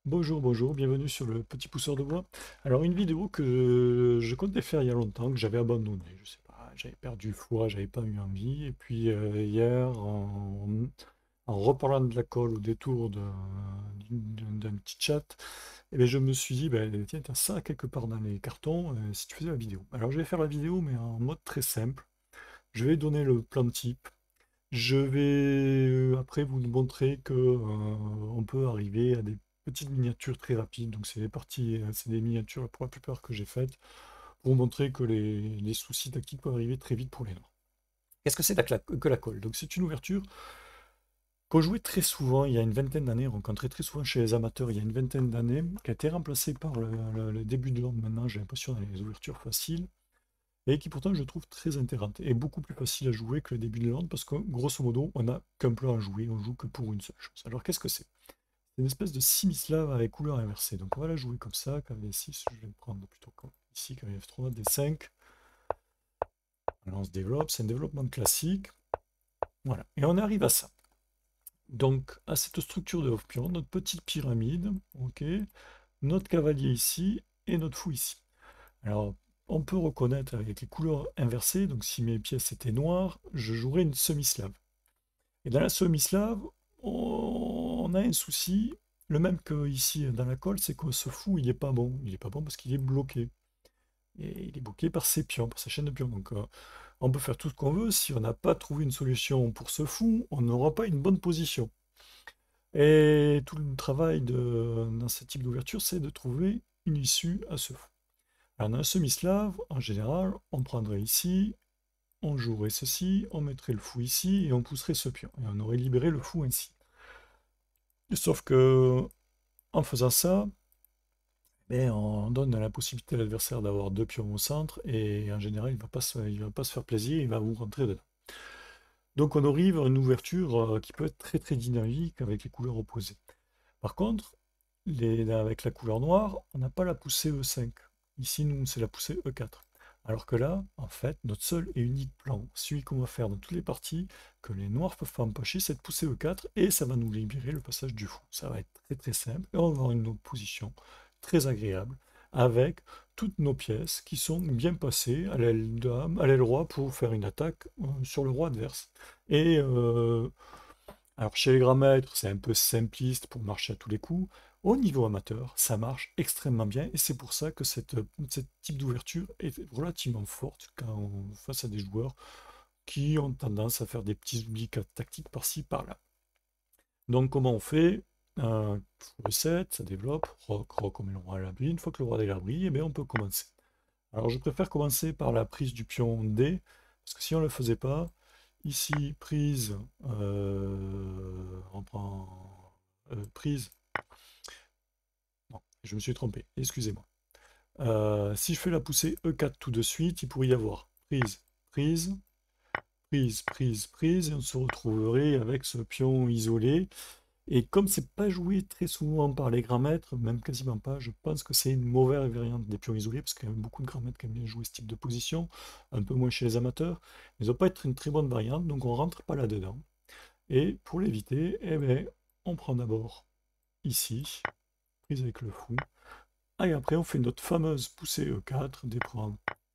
Bonjour, bonjour, bienvenue sur le petit pousseur de bois. Alors une vidéo que je comptais faire il y a longtemps, que j'avais abandonnée, je sais pas, j'avais perdu foi, j'avais pas eu envie, et puis hier, en reparlant de la colle au détour d'un petit chat, eh bien, je me suis dit, ben, tiens, t'as ça quelque part dans les cartons, si tu faisais la vidéo. Alors je vais faire la vidéo, mais en mode très simple. Je vais donner le plan type. Je vais après vous montrer que on peut arriver à des petites miniatures très rapides. Donc c'est des parties, c'est des miniatures pour la plupart que j'ai faites pour vous montrer que les soucis tactiques peuvent arriver très vite pour les noirs. Qu'est-ce que c'est que la colle? Donc c'est une ouverture qu'on jouait très souvent il y a une vingtaine d'années, rencontrée très souvent chez les amateurs il y a une vingtaine d'années, qui a été remplacée par le début de l'ordre maintenant, j'ai l'impression, dans les ouvertures faciles et qui pourtant je trouve très intéressante et beaucoup plus facile à jouer que le début de la parce que grosso modo on n'a qu'un plan à jouer, on joue que pour une seule chose. Alors qu'est-ce que c'est? C'est une espèce de Simislav avec couleur inversée. Donc on va la jouer comme ça, KV6, je vais le prendre plutôt comme ici, KV3, D5. Alors on se développe, c'est un développement classique. Voilà, et on arrive à ça. Donc à cette structure de Hof-Pion, notre petite pyramide, ok, notre cavalier ici et notre fou ici. Alors, on peut reconnaître avec les couleurs inversées, donc si mes pièces étaient noires, je jouerais une semi-slave. Et dans la semi-slave, on a un souci, le même que ici dans la colle, c'est que ce fou, il n'est pas bon. Il n'est pas bon parce qu'il est bloqué. Et il est bloqué par ses pions, par sa chaîne de pions. Donc on peut faire tout ce qu'on veut, si on n'a pas trouvé une solution pour ce fou, on n'aura pas une bonne position. Et tout le travail dans ce type d'ouverture, c'est de trouver une issue à ce fou. Alors, dans un semi-slave, en général, on prendrait ici, on jouerait ceci, on mettrait le fou ici et on pousserait ce pion. Et on aurait libéré le fou ainsi. Sauf que, en faisant ça, on donne la possibilité à l'adversaire d'avoir deux pions au centre et en général, il va pas se faire plaisir, il va vous rentrer dedans. Donc, on arrive à une ouverture qui peut être très très dynamique avec les couleurs opposées. Par contre, avec la couleur noire, on n'a pas la poussée E5. Ici, nous, c'est la poussée E4. Alors que là, en fait, notre seul et unique plan, celui qu'on va faire dans toutes les parties, que les noirs peuvent pas empêcher, c'est de pousser E4 et ça va nous libérer le passage du fou. Ça va être très très simple et on va avoir une autre position très agréable avec toutes nos pièces qui sont bien passées à l'aile dame, à l'aile roi pour faire une attaque sur le roi adverse. Et alors chez les grands maîtres, c'est un peu simpliste pour marcher à tous les coups. Au niveau amateur, ça marche extrêmement bien et c'est pour ça que cette type d'ouverture est relativement forte face à des joueurs qui ont tendance à faire des petits oublis tactiques par-ci, par-là. Donc comment on fait? Fou E7, ça développe, roc, roc, on met le roi à l'abri. Une fois que le roi est à l'abri, eh bien, on peut commencer. Alors je préfère commencer par la prise du pion D, parce que si on ne le faisait pas, ici, prise, on prend prise, non, je me suis trompé, excusez-moi. Si je fais la poussée E4 tout de suite, il pourrait y avoir prise, prise, prise, prise, prise, et on se retrouverait avec ce pion isolé. Et comme c'est pas joué très souvent par les grands maîtres, même quasiment pas, je pense que c'est une mauvaise variante des pions isolés, parce qu'il y a beaucoup de grands maîtres qui aiment bien jouer ce type de position, un peu moins chez les amateurs. Mais ça ne doit pas être une très bonne variante, donc on rentre pas là-dedans. Et pour l'éviter, eh ben, on prend d'abord ici, prise avec le fou, et après on fait notre fameuse poussée E4, des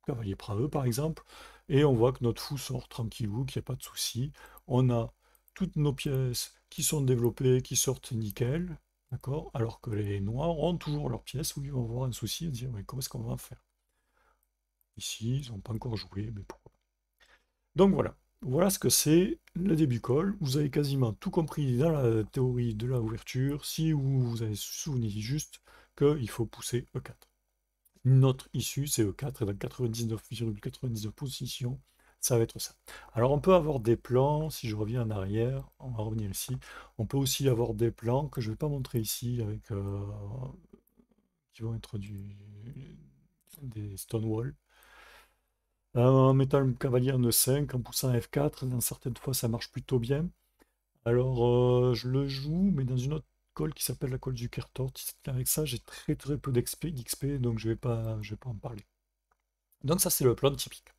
cavalier prend E par exemple, et on voit que notre fou sort tranquillou, qu'il n'y a pas de souci. On a toutes nos pièces qui sont développées, qui sortent nickel, d'accord? Alors que les noirs ont toujours leurs pièces où ils vont avoir un souci et dire, mais comment est-ce qu'on va en faire? Ici, ils n'ont pas encore joué, mais pourquoi? Donc voilà. Voilà ce que c'est le début call. Vous avez quasiment tout compris dans la théorie de la ouverture. Si vous avez souvenez juste qu'il faut pousser E4. Notre issue, c'est E4, et dans 99,99 positions, ça va être ça. Alors on peut avoir des plans, si je reviens en arrière, on va revenir ici, on peut aussi avoir des plans que je ne vais pas montrer ici, avec, qui vont être des Stonewall. En mettant le cavalier en E5, en poussant F4, dans certaines fois ça marche plutôt bien. Alors je le joue, mais dans une autre colle qui s'appelle la colle du Kertort. Avec ça, j'ai très très peu d'XP, donc je vais pas en parler. Donc ça, c'est le plan typique.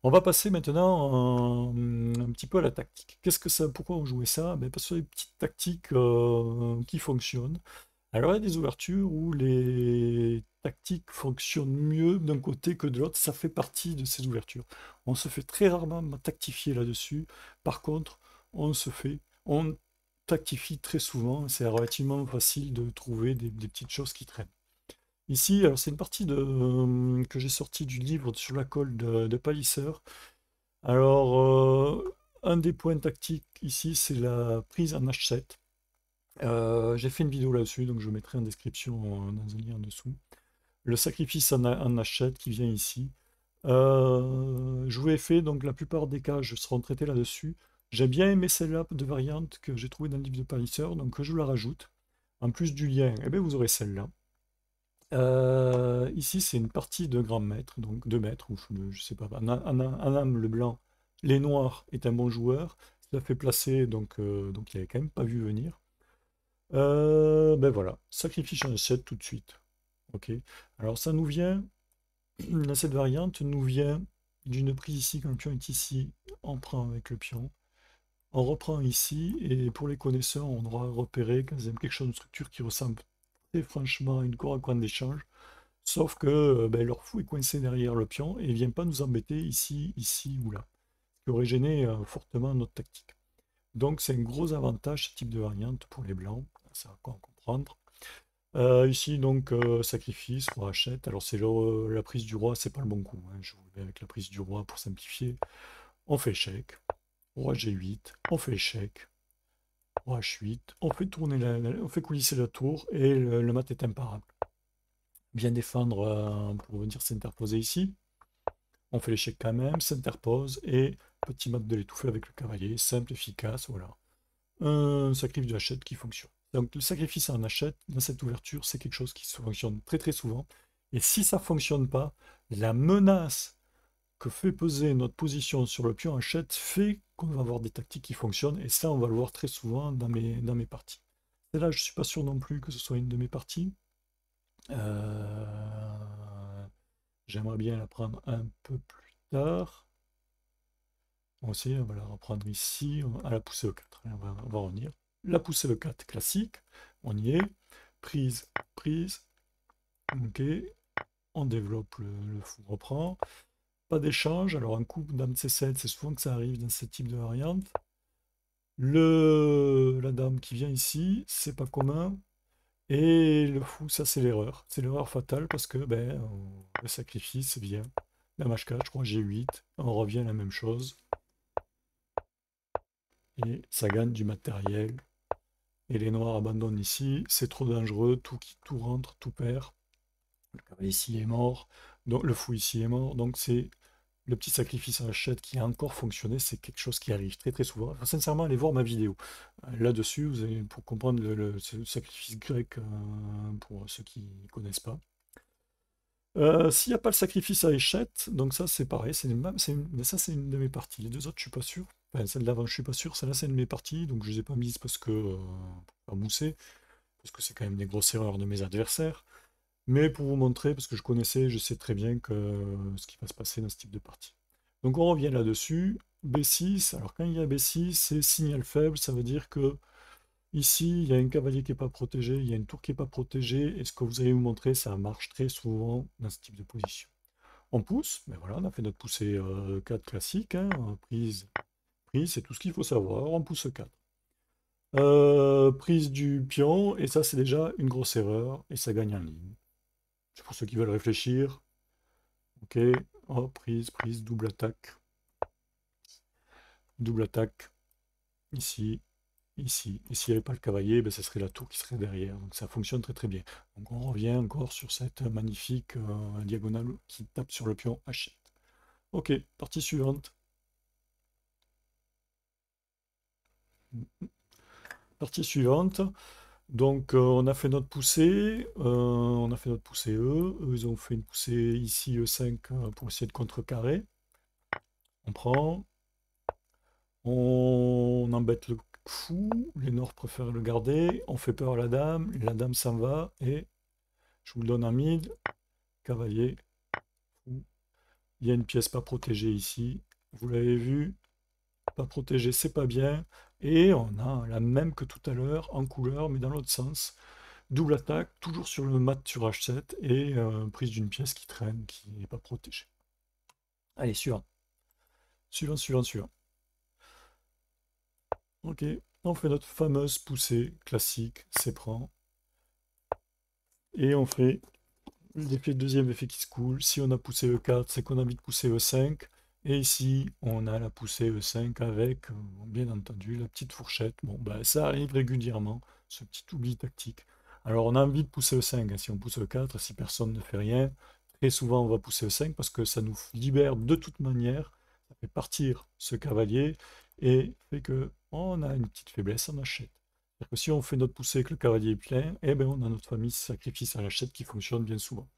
On va passer maintenant un petit peu à la tactique. Qu'est-ce que ça, pourquoi on jouait ça? Ben, parce que c'est des petites tactiques qui fonctionnent. Alors, il y a des ouvertures où les tactiques fonctionnent mieux d'un côté que de l'autre. Ça fait partie de ces ouvertures. On se fait très rarement tactifier là-dessus. Par contre, on tactifie très souvent. C'est relativement facile de trouver des petites choses qui traînent. Ici, alors c'est une partie que j'ai sortie du livre sur la colle de Palliser. Alors, un des points tactiques ici, c'est la prise en H7. J'ai fait une vidéo là-dessus, donc je mettrai en description dans un lien en dessous. Le sacrifice en H7 qui vient ici. Je vous l'ai fait, donc la plupart des cas, je serai traité là-dessus. J'ai bien aimé celle-là de variante que j'ai trouvé dans le livre de Palliser, donc je la rajoute. En plus du lien, eh bien, vous aurez celle-là. Ici, c'est une partie de grand maître, donc 2 mètres, ou je sais pas, Anam le blanc, les noirs est un bon joueur, ça fait placer, donc il avait quand même pas vu venir. Ben voilà, sacrifice en 7 tout de suite. Ok, alors ça nous vient, cette variante nous vient d'une prise ici, quand le pion est ici, on prend avec le pion, on reprend ici, et pour les connaisseurs, on aura repéré quand même quelque chose de structure qui ressemble très franchement à une cour à coin d'échange. Sauf que ben, leur fou est coincé derrière le pion et ne vient pas nous embêter ici, ici ou là. Ce qui aurait gêné fortement notre tactique. Donc c'est un gros avantage ce type de variante pour les blancs, ça va quoi en comprendre. Ici donc sacrifice, roi achète. Alors c'est la prise du roi, c'est pas le bon coup, hein. Je vous le mets avec la prise du roi pour simplifier. On fait échec, roi G8, on fait échec, roi H8, on fait tourner on fait coulisser la tour et le mat est imparable. Bien défendre pour venir s'interposer ici. On fait l'échec quand même, s'interpose et petit mat de l'étouffer avec le cavalier, simple, efficace, voilà. Un sacrifice de hachette qui fonctionne. Donc le sacrifice en hachette, dans cette ouverture, c'est quelque chose qui fonctionne très très souvent. Et si ça ne fonctionne pas, la menace que fait peser notre position sur le pion hachette fait qu'on va avoir des tactiques qui fonctionnent. Et ça, on va le voir très souvent dans mes parties. Et là, je ne suis pas sûr non plus que ce soit une de mes parties. J'aimerais bien la prendre un peu plus tard. Aussi, on va la reprendre ici, à la poussée E4. On va revenir. La poussée E4 classique, on y est. Prise, prise. Ok. On développe le fou reprend. Pas d'échange. Alors, un coup dame C7, c'est souvent que ça arrive dans ce type de variante. La dame qui vient ici, c'est pas commun. Et le fou, ça c'est l'erreur. C'est l'erreur fatale parce que ben, le sacrifice vient. Dame H4, je crois G8. On revient à la même chose. Et ça gagne du matériel. Et les noirs abandonnent ici. C'est trop dangereux. Tout rentre, tout perd. Le cavalier ici est mort. Donc le fou ici est mort. Donc c'est le petit sacrifice en hachette qui a encore fonctionné. C'est quelque chose qui arrive très très souvent. Enfin, sincèrement, allez voir ma vidéo. Là-dessus, vous avez, pour comprendre ce sacrifice grec, pour ceux qui ne connaissent pas. S'il n'y a pas le sacrifice à échette, donc ça c'est pareil, mais ça c'est une de mes parties. Les deux autres, je suis pas sûr. Enfin, celle d'avant, je suis pas sûr. Celle-là, c'est une de mes parties, donc je les ai pas mises parce que pour pas mousser, parce que c'est quand même des grosses erreurs de mes adversaires. Mais pour vous montrer, parce que je connaissais, je sais très bien que ce qui va se passer dans ce type de partie. Donc on revient là-dessus. B6, alors quand il y a B6, c'est signal faible, ça veut dire que ici, il y a un cavalier qui n'est pas protégé, il y a une tour qui n'est pas protégée, et ce que vous allez vous montrer, ça marche très souvent dans ce type de position. On pousse, mais voilà, on a fait notre poussée 4 classique, hein, prise, prise, c'est tout ce qu'il faut savoir, on pousse 4. Prise du pion, et ça c'est déjà une grosse erreur, et ça gagne en ligne. C'est pour ceux qui veulent réfléchir. Ok, oh, prise, prise, double attaque. Double attaque, ici, ici. Et s'il n'y avait pas le cavalier, ben, ce serait la tour qui serait derrière. Donc ça fonctionne très très bien. Donc on revient encore sur cette magnifique diagonale qui tape sur le pion H7. Ok, partie suivante. Partie suivante. Donc on a fait notre poussée, on a fait notre poussée E, eux ils ont fait une poussée ici E5 pour essayer de contrecarrer. On prend, on embête le fou, les Nords préfèrent le garder, on fait peur à la dame s'en va, et je vous le donne en mid, cavalier, fou. Il y a une pièce pas protégée ici, vous l'avez vu, pas protégée c'est pas bien, et on a la même que tout à l'heure en couleur mais dans l'autre sens. double attaque, toujours sur le mat sur H7, et prise d'une pièce qui traîne, qui n'est pas protégée. Allez, suivant. Suivant, suivant, suivant. Ok, on fait notre fameuse poussée classique, c'est prend. Et on fait l'effet deuxième effet qui se coule. Si on a poussé E4, c'est qu'on a envie de pousser E5. Et ici, on a la poussée E5 avec, bien entendu, la petite fourchette. Bon, ben, ça arrive régulièrement, ce petit oubli tactique. Alors, on a envie de pousser E5, hein, si on pousse E4, si personne ne fait rien. Très souvent, on va pousser E5 parce que ça nous libère de toute manière. Ça fait partir ce cavalier et fait que on a une petite faiblesse en achète. C'est-à-dire que si on fait notre poussée et que le cavalier est plein, eh ben, on a notre famille sacrifice à l'achète qui fonctionne bien souvent.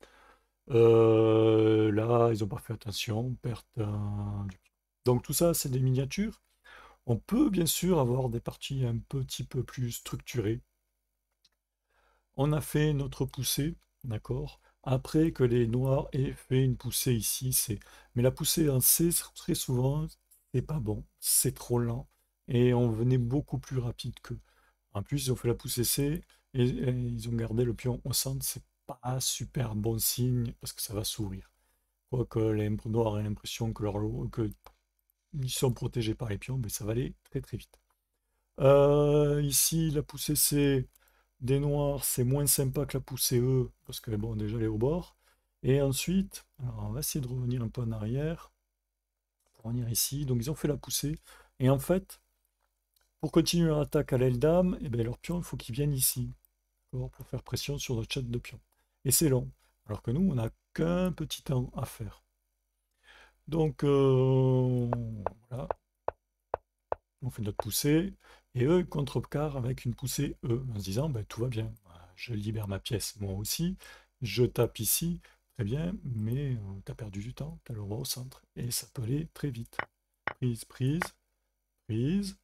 Là, ils n'ont pas fait attention, perte du pion. Donc tout ça, c'est des miniatures. On peut bien sûr avoir des parties un petit peu plus structurées. On a fait notre poussée, d'accord? Après que les noirs aient fait une poussée ici, c'est. Mais la poussée en C, très souvent, c'est pas bon, c'est trop lent. Et on venait beaucoup plus rapide qu'eux. En plus, ils ont fait la poussée C et ils ont gardé le pion au centre. C'est pas super bon signe parce que ça va s'ouvrir. Quoique les noirs aient l'impression que ils sont protégés par les pions, mais ça va aller très très vite. Ici, la poussée C des noirs, c'est moins sympa que la poussée E, parce que bon, déjà elle est au bord. Et ensuite, alors on va essayer de revenir un peu en arrière, pour revenir ici. Donc ils ont fait la poussée. Et en fait, pour continuer leur attaque à l'aile dame, eh bien, leur pion, il faut qu'ils viennent ici, pour faire pression sur notre chaîne de pion. Et c'est long. Alors que nous, on n'a qu'un petit temps à faire. Donc voilà, on fait notre poussée, et eux contrecarrent avec une poussée E, en se disant ben, tout va bien, je libère ma pièce moi aussi, je tape ici, très bien, mais tu as perdu du temps, tu as le roi au centre, et ça peut aller très vite. Prise, prise, prise.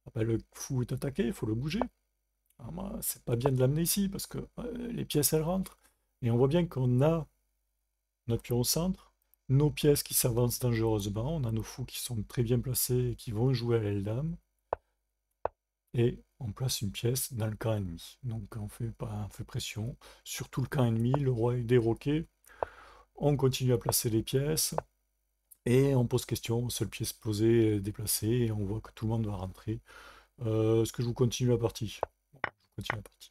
Ah ben, le fou est attaqué, il faut le bouger. Alors moi, c'est pas bien de l'amener ici, parce que les pièces elles rentrent, et on voit bien qu'on a notre pion au centre, nos pièces qui s'avancent dangereusement, on a nos fous qui sont très bien placés et qui vont jouer à l'aile dame, et on place une pièce dans le camp ennemi. Donc on fait pression sur tout le camp ennemi, le roi est déroqué, on continue à placer les pièces, et on pose question, seule pièce posée, déplacée, et on voit que tout le monde va rentrer. Est-ce que je vous continue la partie? Bon, je vous continue la partie.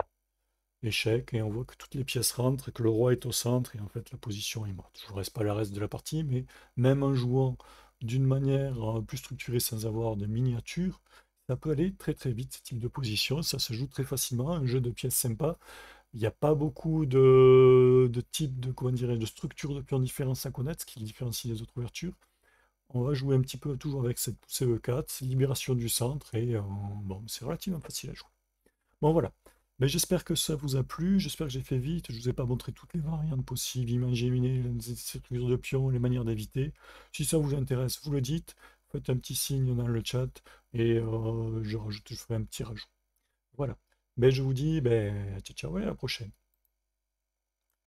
Échec, et on voit que toutes les pièces rentrent, et que le roi est au centre, et en fait la position est morte. Je ne reste pas le reste de la partie, mais même en jouant d'une manière plus structurée sans avoir de miniature, ça peut aller très très vite, ce type de position, ça se joue très facilement, un jeu de pièces sympa. Il n'y a pas beaucoup de types de, comment dirais, de structures de pions différents à connaître, ce qui différencie les autres ouvertures. On va jouer un petit peu toujours avec cette poussée E4, libération du centre, et bon, c'est relativement facile à jouer. Bon voilà. Ben, j'espère que ça vous a plu, j'espère que j'ai fait vite, je ne vous ai pas montré toutes les variantes possibles, imaginer les structures de pions, les manières d'éviter. Si ça vous intéresse, vous le dites, faites un petit signe dans le chat et je ferai un petit rajout. Voilà. Ben, je vous dis ben, ciao ciao et à la prochaine.